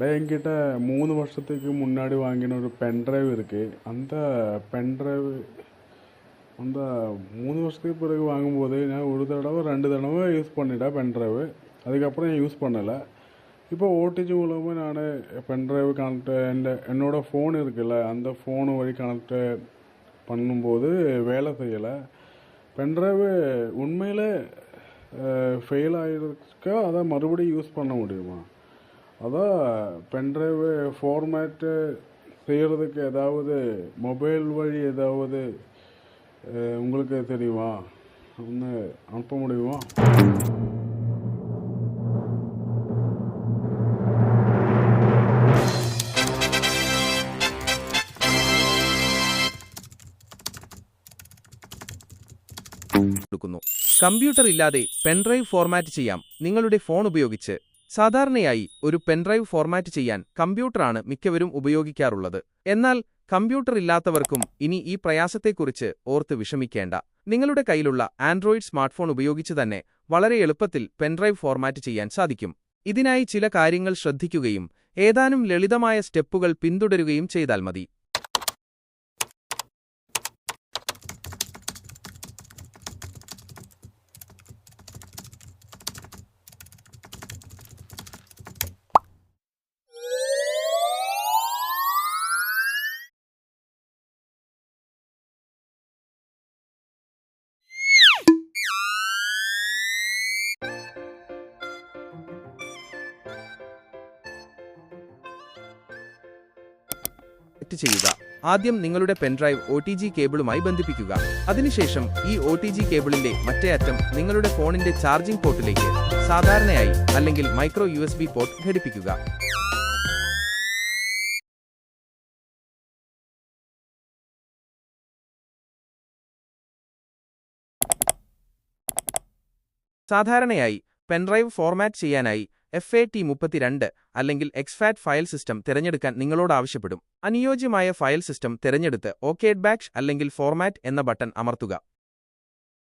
என்கிட்ட 3 வருஷத்துக்கு முன்னாடி வாங்கின ஒரு பென் டிரைவ் இருக்குது. அந்த பென் டிரைவ் அந்த 3 வருஷத்துக்கு பிறகு வாங்கும்போது நான் ஒரு தடவை 2 தடவை யூஸ் பண்ணிட்டேன் பென் டிரைவு. அதுக்கப்புறம் யூஸ் பண்ணலை. இப்போ ஓடிஜி மூலமாக நான் பென் டிரைவ் கனெக்ட் என்னோடய ஃபோன் இருக்குல்ல, அந்த ஃபோனு வழி கனெக்ட் பண்ணும்போது வேலை செய்யலை. பென் டிரைவு உண்மையில் ஃபெயில் ஆகிருக்கா? அதை மறுபடியும் யூஸ் பண்ண முடியுமா? அதான் பென் டிரைவு ஃபார்மேட்டு செய்கிறதுக்கு ஏதாவது மொபைல் வழி ஏதாவது உங்களுக்கு தெரியுமா? ஒன்று அனுப்ப முடியுமா? കമ്പ്യൂട്ടർ ഇല്ലാതെ പെൻഡ്രൈവ് ഫോർമാറ്റ് ചെയ്യാം നിങ്ങളുടെ ഫോൺ ഉപയോഗിച്ച്. സാധാരണയായി ഒരു പെൻഡ്രൈവ് ഫോർമാറ്റ് ചെയ്യാൻ കമ്പ്യൂട്ടറാണ് മിക്കവരും ഉപയോഗിക്കാറുള്ളത്. എന്നാൽ കമ്പ്യൂട്ടർ ഇല്ലാത്തവർക്കും ഇനി ഈ പ്രയാസത്തെക്കുറിച്ച് ഓർത്ത് വിഷമിക്കേണ്ട. നിങ്ങളുടെ കയ്യിലുള്ള ആൻഡ്രോയിഡ് സ്മാർട്ട്ഫോൺ ഉപയോഗിച്ച് തന്നെ വളരെ എളുപ്പത്തിൽ പെൻഡ്രൈവ് ഫോർമാറ്റ് ചെയ്യാൻ സാധിക്കും. ഇതിനായി ചില കാര്യങ്ങൾ ശ്രദ്ധിക്കുകയും ഏതാനും ലളിതമായ സ്റ്റെപ്പുകൾ പിന്തുടരുകയും ചെയ്താൽ മതി. ചെയ്യുക. ആദ്യം നിങ്ങളുടെ പെൻഡ്രൈവ് OTG കേബിളുമായി ബന്ധിപ്പിക്കുക. അതിനുശേഷം ഈ OTG കേബിളിന്റെ മറ്റേ അറ്റം നിങ്ങളുടെ ഫോണിന്റെ ചാർജിംഗ് പോർട്ടിലേക്ക് സാധാരണയായി അല്ലെങ്കിൽ മൈക്രോ USB പോർട്ട് ഘടിപ്പിക്കുക. സാധാരണയായി പെൻഡ്രൈവ് ഫോർമാറ്റ് ചെയ്യാനായി FAT32 അല്ലെങ്കിൽ exFAT ഫയൽ സിസ്റ്റം തിരഞ്ഞെടുക്കാൻ നിങ്ങളോട് ആവശ്യപ്പെടും. അനുയോജ്യമായ ഫയൽ സിസ്റ്റം തിരഞ്ഞെടുത്ത് OK ബാഷ് അല്ലെങ്കിൽ ഫോർമാറ്റ് എന്ന ബട്ടൺ അമർത്തുക.